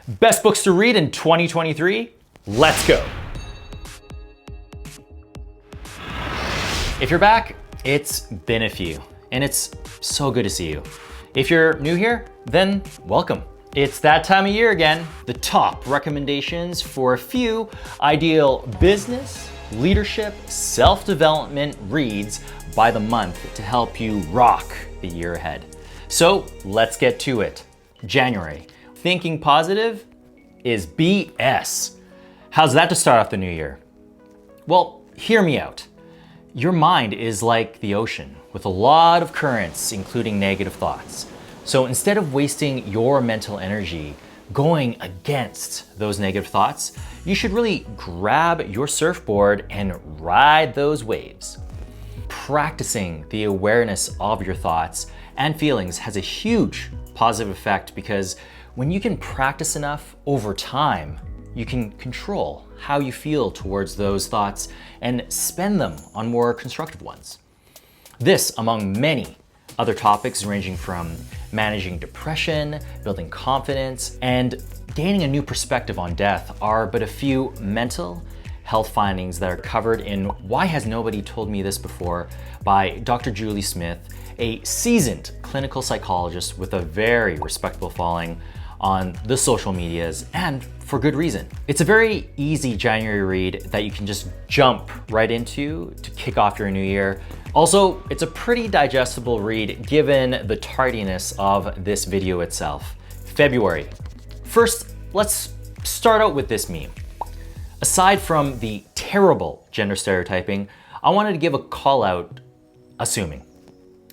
Best books to read in 2023? Let's go. If you're back, it's been a few, and it's so good to see you. If you're new here, then welcome. It's that time of year again, the top recommendations for a few ideal business, leadership, self-development reads by the month to help you rock the year ahead. So let's get to it. January. Thinking positive is BS. How's that to start off the new year? Well, hear me out. Your mind is like the ocean with a lot of currents, including negative thoughts. So instead of wasting your mental energy going against those negative thoughts, you should really grab your surfboard and ride those waves. Practicing the awareness of your thoughts and feelings has a huge positive effect because when you can practice enough over time, you can control how you feel towards those thoughts and spend them on more constructive ones. This, among many other topics ranging from managing depression, building confidence, and gaining a new perspective on death, are but a few mental health findings that are covered in Why Has Nobody Told Me This Before by Dr. Julie Smith, a seasoned clinical psychologist with a very respectable following on the social medias, and for good reason. It's a very easy January read that you can just jump right into to kick off your new year. Also, it's a pretty digestible read given the tardiness of this video itself. February. First, let's start out with this meme. Aside from the terrible gender stereotyping, I wanted to give a call out assuming.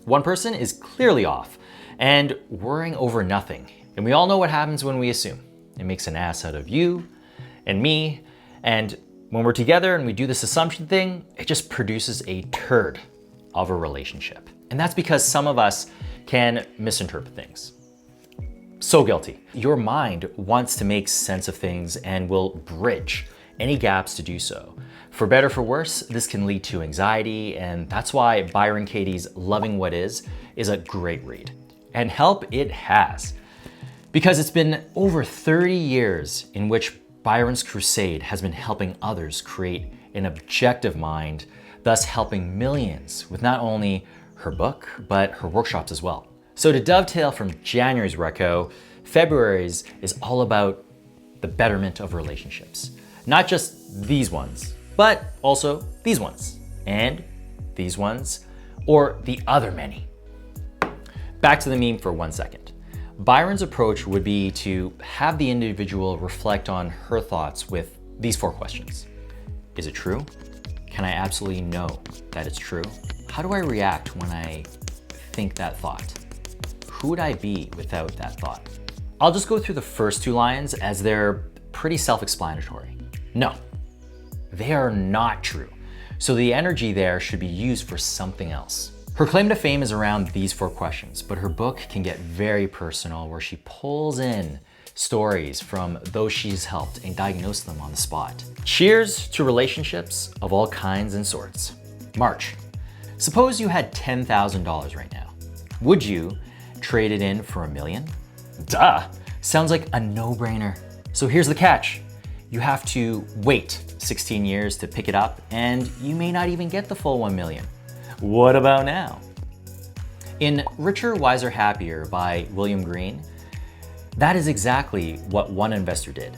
One person is clearly off and worrying over nothing. And we all know what happens when we assume. It makes an ass out of you and me. And when we're together and we do this assumption thing, it just produces a turd of a relationship. And that's because some of us can misinterpret things. So guilty. Your mind wants to make sense of things and will bridge any gaps to do so. For better or for worse, this can lead to anxiety, and that's why Byron Katie's Loving What Is a great read. And help it has. Because it's been over 30 years in which Byron's crusade has been helping others create an objective mind, thus helping millions with not only her book, but her workshops as well. So to dovetail from January's reco, February's is all about the betterment of relationships. Not just these ones, but also these ones, and these ones, or the other many. Back to the meme for 1 second. Byron's approach would be to have the individual reflect on her thoughts with these 4 questions. Is it true? Can I absolutely know that it's true? How do I react when I think that thought? Who would I be without that thought? I'll just go through the first 2 lines as they're pretty self-explanatory. No, they are not true. So the energy there should be used for something else. Her claim to fame is around these 4 questions, but her book can get very personal where she pulls in stories from those she's helped and diagnoses them on the spot. Cheers to relationships of all kinds and sorts. March. Suppose you had $10,000 right now. Would you trade it in for $1 million? Duh, sounds like a no-brainer. So here's the catch. You have to wait 16 years to pick it up, and you may not even get the full $1 million. What about now? In Richer, Wiser, Happier by William Green, that is exactly what one investor did.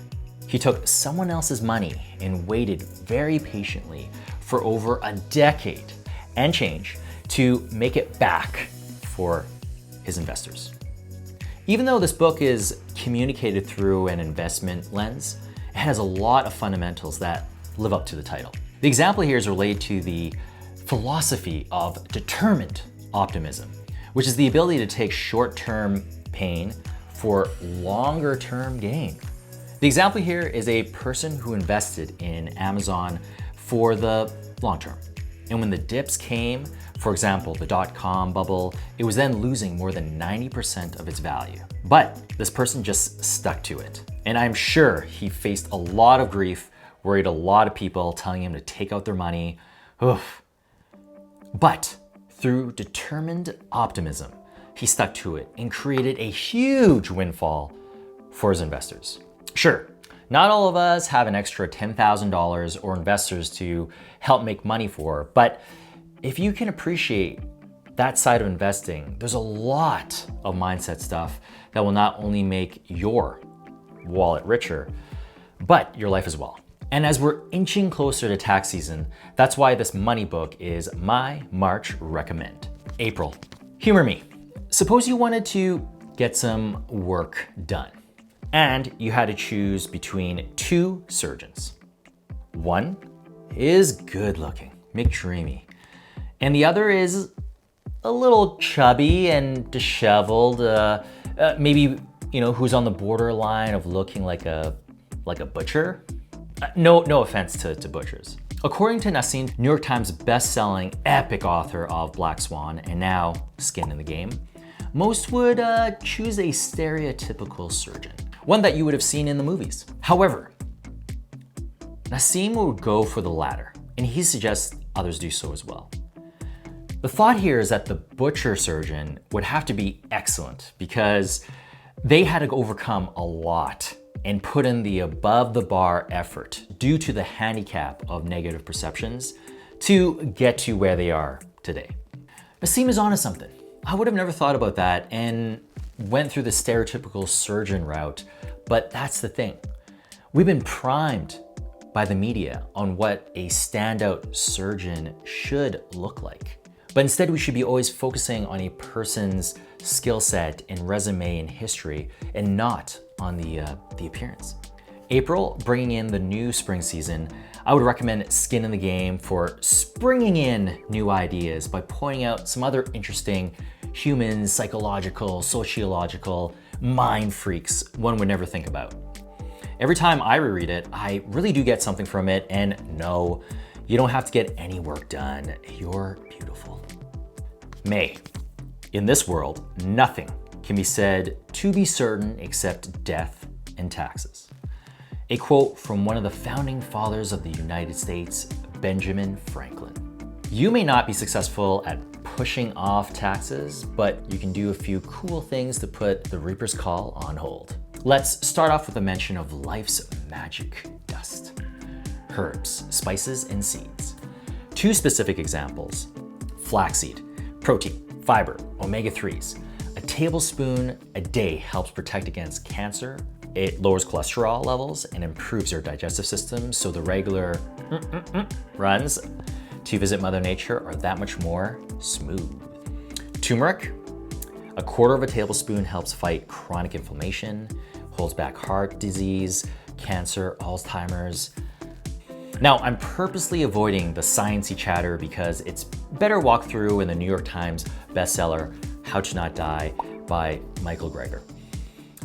He took someone else's money and waited very patiently for over a decade and change to make it back for his investors. Even though this book is communicated through an investment lens, it has a lot of fundamentals that live up to the title. The example here is related to the philosophy of determined optimism, which is the ability to take short-term pain for longer-term gain. The example here is a person who invested in Amazon for the long term. And when the dips came, for example, the dot-com bubble, it was then losing more than 90% of its value. But this person just stuck to it. And I'm sure he faced a lot of grief, worried a lot of people telling him to take out their money. Oof. But through determined optimism, he stuck to it and created a huge windfall for his investors. Sure, not all of us have an extra $10,000 or investors to help make money for, but if you can appreciate that side of investing, there's a lot of mindset stuff that will not only make your wallet richer, but your life as well. And as we're inching closer to tax season, that's why this money book is my March recommend. April, humor me. Suppose you wanted to get some work done and you had to choose between two surgeons. One is good looking, McDreamy, and the other is a little chubby and disheveled, maybe, who's on the borderline of looking like a butcher. No offense to butchers. According to Nassim, New York Times best-selling epic author of Black Swan and now Skin in the Game, most would choose a stereotypical surgeon, one that you would have seen in the movies. However, Nassim would go for the latter, and he suggests others do so as well. The thought here is that the butcher surgeon would have to be excellent because they had to overcome a lot and put in the above the bar effort due to the handicap of negative perceptions to get to where they are today. Nassim is onto something. I would have never thought about that and went through the stereotypical surgeon route, but that's the thing. We've been primed by the media on what a standout surgeon should look like. But instead, we should be always focusing on a person's skill set and resume and history and not on the appearance. April, bringing in the new spring season, I would recommend Skin in the Game for springing in new ideas by pointing out some other interesting human, psychological, sociological mind freaks one would never think about. Every time I reread it, I really do get something from it, and no, you don't have to get any work done. You're beautiful. May. In this world, nothing can be said to be certain except death and taxes. A quote from one of the founding fathers of the United States, Benjamin Franklin. You may not be successful at pushing off taxes, but you can do a few cool things to put the Reaper's Call on hold. Let's start off with a mention of life's magic dust. Herbs, spices, and seeds. Two specific examples: flaxseed, protein, fiber, omega-3s. A tablespoon a day helps protect against cancer. It lowers cholesterol levels and improves your digestive system, so the regular runs to visit Mother Nature are that much more smooth. Turmeric, a quarter of a tablespoon helps fight chronic inflammation, holds back heart disease, cancer, Alzheimer's. Now, I'm purposely avoiding the sciencey chatter because it's better walked through in the New York Times bestseller, How to Not Die by Michael Greger.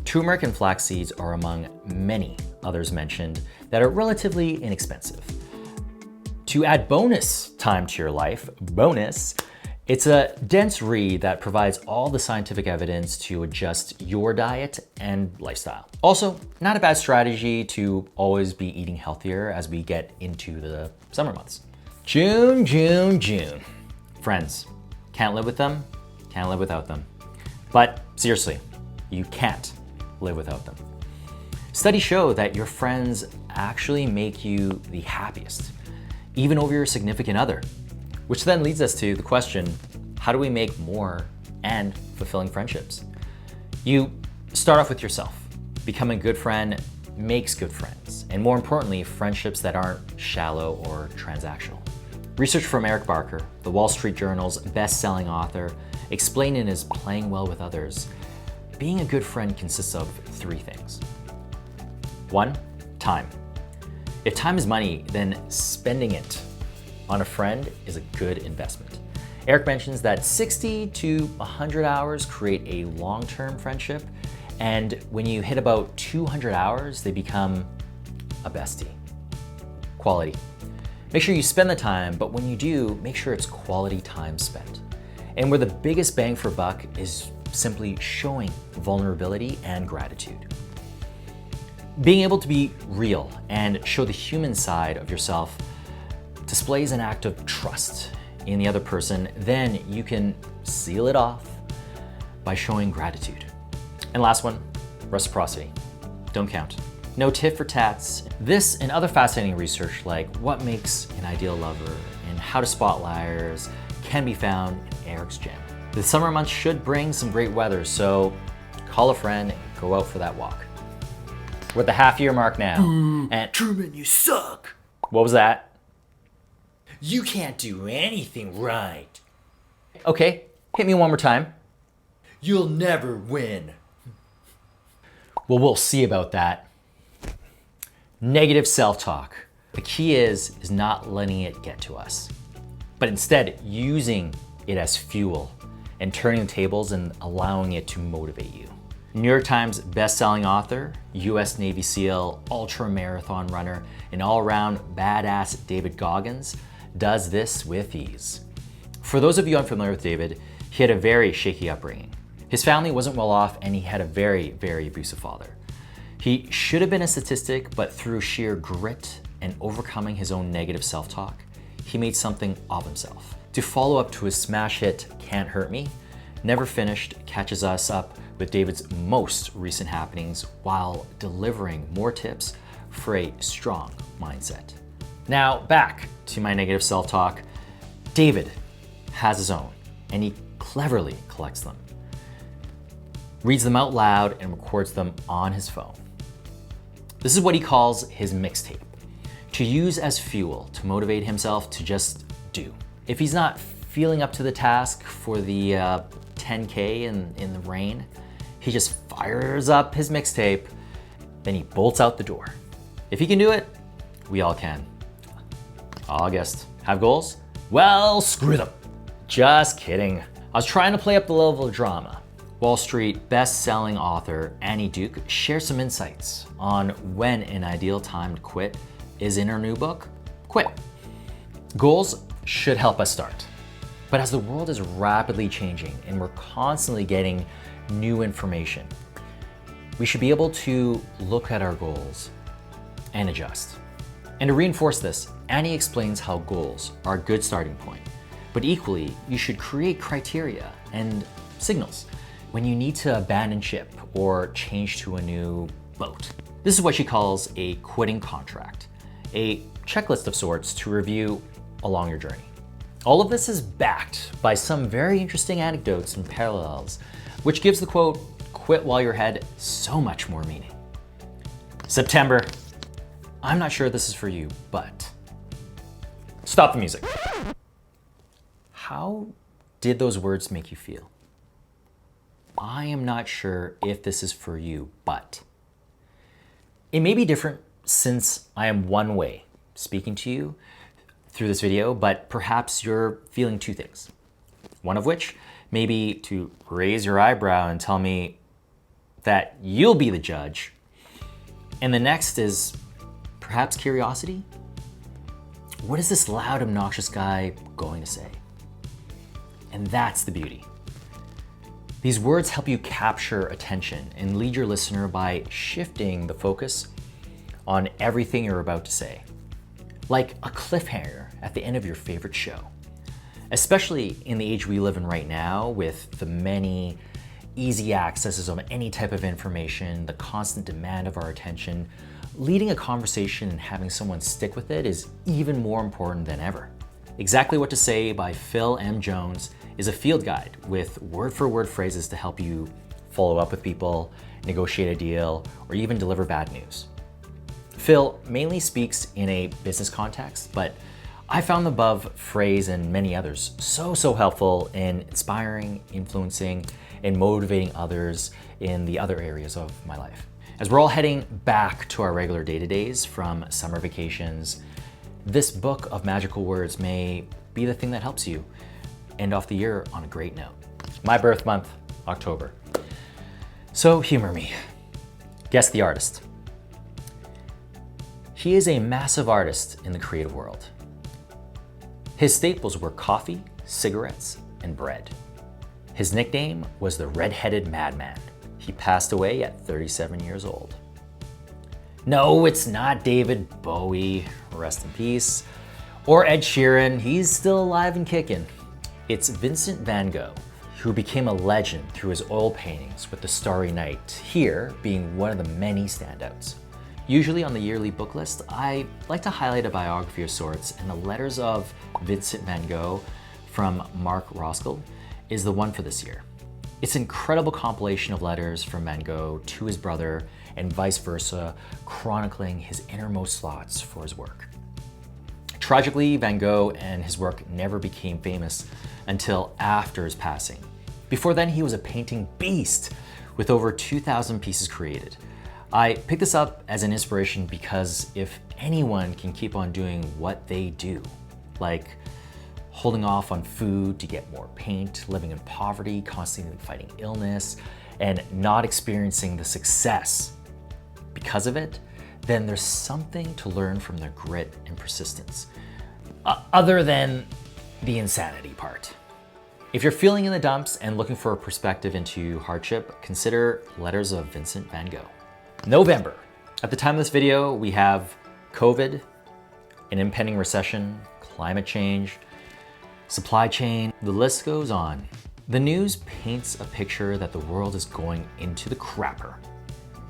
Turmeric and flax seeds are among many others mentioned that are relatively inexpensive. To add bonus time to your life, it's a dense read that provides all the scientific evidence to adjust your diet and lifestyle. Also, not a bad strategy to always be eating healthier as we get into the summer months. June. Friends, can't live with them, can't live without them. But seriously, you can't live without them. Studies show that your friends actually make you the happiest, even over your significant other. Which then leads us to the question, how do we make more and fulfilling friendships? You start off with yourself. Becoming a good friend makes good friends, and more importantly, friendships that aren't shallow or transactional. Research from Eric Barker, the Wall Street Journal's best-selling author, explained in his Playing Well with Others, being a good friend consists of three things. 1, time. If time is money, then spending it on a friend is a good investment. Eric mentions that 60 to 100 hours create a long-term friendship, and when you hit about 200 hours, they become a bestie. Quality. Make sure you spend the time, but when you do, make sure it's quality time spent. And where the biggest bang for buck is simply showing vulnerability and gratitude. Being able to be real and show the human side of yourself displays an act of trust in the other person, then you can seal it off by showing gratitude. And last one, reciprocity. Don't count. No tit for tats. This and other fascinating research like what makes an ideal lover and how to spot liars can be found in Eric's gym. The summer months should bring some great weather, so call a friend and go out for that walk. We're at the half-year mark now. And Truman, you suck. what was that? You can't do anything right. Okay, hit me one more time. You'll never win. Well, we'll see about that. Negative self-talk. The key is not letting it get to us, but instead using it as fuel and turning the tables and allowing it to motivate you. New York Times best-selling author, US Navy SEAL, ultra-marathon runner, and all-around badass David Goggins does this with ease. For those of you unfamiliar with David, he had a very shaky upbringing. His family wasn't well off and he had a very, very abusive father. He should have been a statistic, but through sheer grit and overcoming his own negative self-talk, he made something of himself. To follow up to his smash hit, Can't Hurt Me, Never Finished catches us up with David's most recent happenings while delivering more tips for a strong mindset. Now, back to my negative self-talk. David has his own, and he cleverly collects them, reads them out loud, and records them on his phone. This is what he calls his mixtape, to use as fuel to motivate himself to just do. If he's not feeling up to the task for the 10K in the rain, he just fires up his mixtape, then he bolts out the door. If he can do it, we all can. August. Have goals? Well, screw them. Just kidding. I was trying to play up the level of drama. Wall Street best-selling author Annie Duke shares some insights on when an ideal time to quit is in her new book, Quit. Goals should help us start. But as the world is rapidly changing and we're constantly getting new information, we should be able to look at our goals and adjust. And to reinforce this, Annie explains how goals are a good starting point, but equally, you should create criteria and signals when you need to abandon ship or change to a new boat. This is what she calls a quitting contract, a checklist of sorts to review along your journey. All of this is backed by some very interesting anecdotes and parallels, which gives the quote, "Quit while you're ahead," so much more meaning. September. I'm not sure this is for you, but stop the music. How did those words make you feel? I am not sure if this is for you, but it may be different since I am one way speaking to you through this video, but perhaps you're feeling two things. One of which may be to raise your eyebrow and tell me that you'll be the judge. And the next is perhaps curiosity. What is this loud, obnoxious guy going to say? And that's the beauty. These words help you capture attention and lead your listener by shifting the focus on everything you're about to say, like a cliffhanger at the end of your favorite show. Especially in the age we live in right now, with the many easy accesses of any type of information, the constant demand of our attention, leading a conversation and having someone stick with it is even more important than ever. Exactly What to Say by Phil M. Jones is a field guide with word-for-word phrases to help you follow up with people, negotiate a deal, or even deliver bad news. Phil mainly speaks in a business context, but I found the above phrase and many others so helpful in inspiring, influencing, and motivating others in the other areas of my life. As we're all heading back to our regular day-to-days from summer vacations, this book of magical words may be the thing that helps you end off the year on a great note. My birth month, October. So humor me. Guess the artist. He is a massive artist in the creative world. His staples were coffee, cigarettes, and bread. His nickname was the Red-Headed Madman. He passed away at 37 years old. No, it's not David Bowie, rest in peace, or Ed Sheeran, he's still alive and kicking. It's Vincent van Gogh, who became a legend through his oil paintings with the Starry Night, here being one of the many standouts. Usually on the yearly book list, I like to highlight a biography of sorts, and the Letters of Vincent van Gogh from Mark Roskill is the one for this year. It's an incredible compilation of letters from Van Gogh to his brother and vice versa, chronicling his innermost thoughts for his work. Tragically, Van Gogh and his work never became famous until after his passing. Before then, he was a painting beast with over 2,000 pieces created. I picked this up as an inspiration because if anyone can keep on doing what they do, like holding off on food to get more paint, living in poverty, constantly fighting illness, and not experiencing the success because of it, then there's something to learn from their grit and persistence, other than the insanity part. If you're feeling in the dumps and looking for a perspective into hardship, consider Letters of Vincent van Gogh. November. At the time of this video, we have COVID, an impending recession, climate change, supply chain, the list goes on. The news paints a picture that the world is going into the crapper,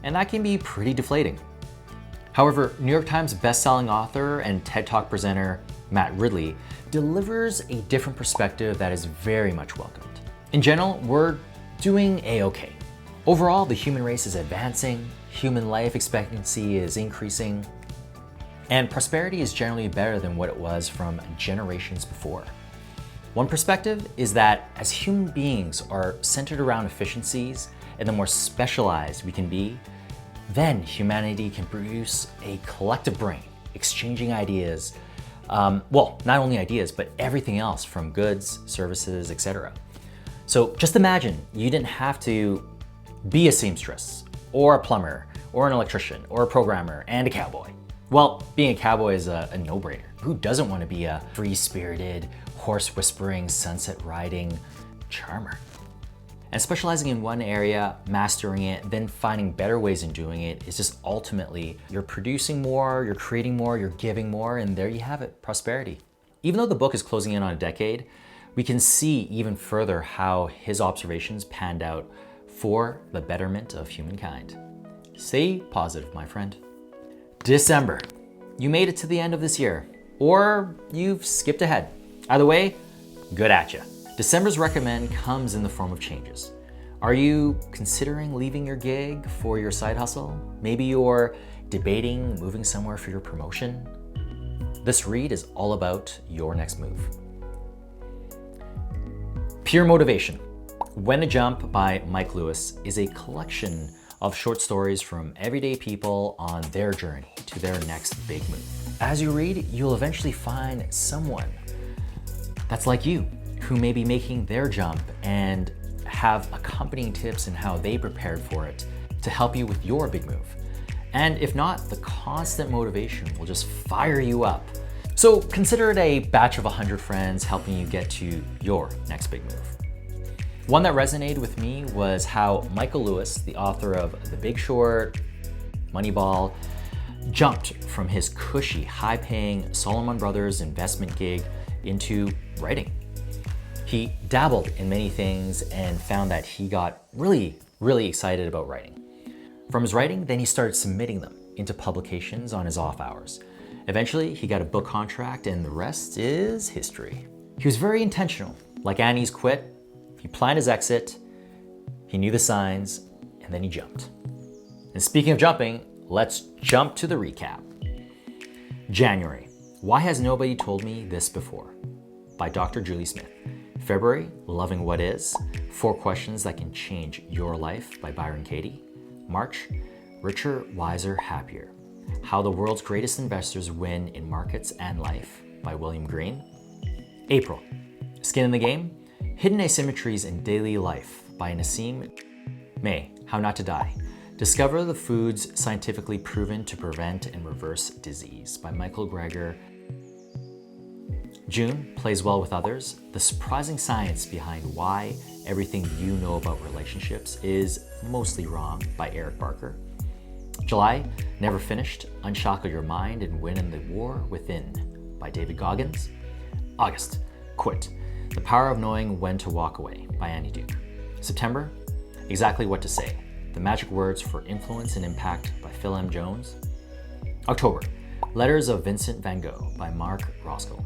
and that can be pretty deflating. However, New York Times bestselling author and TED Talk presenter Matt Ridley delivers a different perspective that is very much welcomed. In general, we're doing a-okay. Overall, the human race is advancing, human life expectancy is increasing, and prosperity is generally better than what it was from generations before. One perspective is that as human beings are centered around efficiencies, and the more specialized we can be, then humanity can produce a collective brain, exchanging ideas, well, not only ideas, but everything else from goods, services, etc. So just imagine you didn't have to be a seamstress, or a plumber, or an electrician, or a programmer, and a cowboy. Well, being a cowboy is a no-brainer. Who doesn't want to be a free-spirited, horse-whispering, sunset-riding charmer? And specializing in one area, mastering it, then finding better ways in doing it is just ultimately, you're producing more, you're creating more, you're giving more, and there you have it, prosperity. Even though the book is closing in on a decade, we can see even further how his observations panned out for the betterment of humankind. Stay positive, my friend. December. You made it to the end of this year, or you've skipped ahead. Either way, good at ya. December's recommend comes in the form of changes. Are you considering leaving your gig for your side hustle? Maybe you're debating moving somewhere for your promotion? This read is all about your next move. Pure Motivation. When to Jump by Mike Lewis is a collection of short stories from everyday people on their journey to their next big move. As you read, you'll eventually find someone that's like you, who may be making their jump and have accompanying tips in how they prepared for it to help you with your big move. And if not, the constant motivation will just fire you up. So consider it a batch of 100 friends helping you get to your next big move. One that resonated with me was how Michael Lewis, the author of The Big Short, Moneyball, jumped from his cushy, high-paying Solomon Brothers investment gig into writing. He dabbled in many things and found that he got really excited about writing. From his writing, then he started submitting them into publications on his off hours. Eventually, he got a book contract and the rest is history. He was very intentional. Like Annie's quit, he planned his exit, he knew the signs, and then he jumped. And speaking of jumping, let's jump to the recap. January, Why Has Nobody Told Me This Before? By Dr. Julie Smith. February, Loving What Is, 4 Questions That Can Change Your Life by Byron Katie. March, Richer, Wiser, Happier. How the World's Greatest Investors Win in Markets and Life by William Green. April, Skin in the Game, Hidden Asymmetries in Daily Life by Nassim. May, How Not to Die. Discover the Foods Scientifically Proven to Prevent and Reverse Disease by Michael Greger. June, Plays Well with Others, The Surprising Science Behind Why Everything You Know About Relationships is Mostly Wrong by Eric Barker. July, Never Finished, Unshackle Your Mind and Win in the War Within by David Goggins. August, Quit, The Power of Knowing When to Walk Away by Annie Duke. September, Exactly What to Say, The Magic Words for Influence and Impact by Phil M. Jones. October, Letters of Vincent van Gogh by Mark Roskill.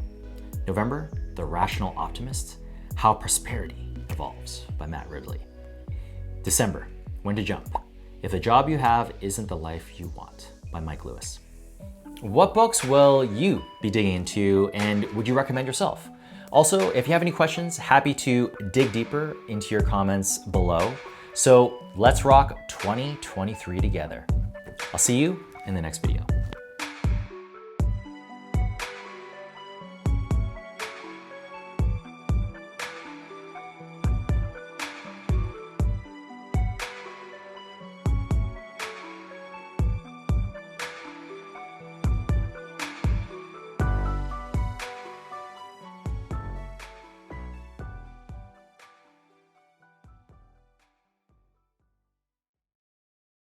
November, The Rational Optimist, How Prosperity Evolves by Matt Ridley. December, When to Jump, If the Job You Have Isn't the Life You Want by Mike Lewis. What books will you be digging into and would you recommend yourself? Also, if you have any questions, happy to dig deeper into your comments below. So let's rock 2023 together. I'll see you in the next video.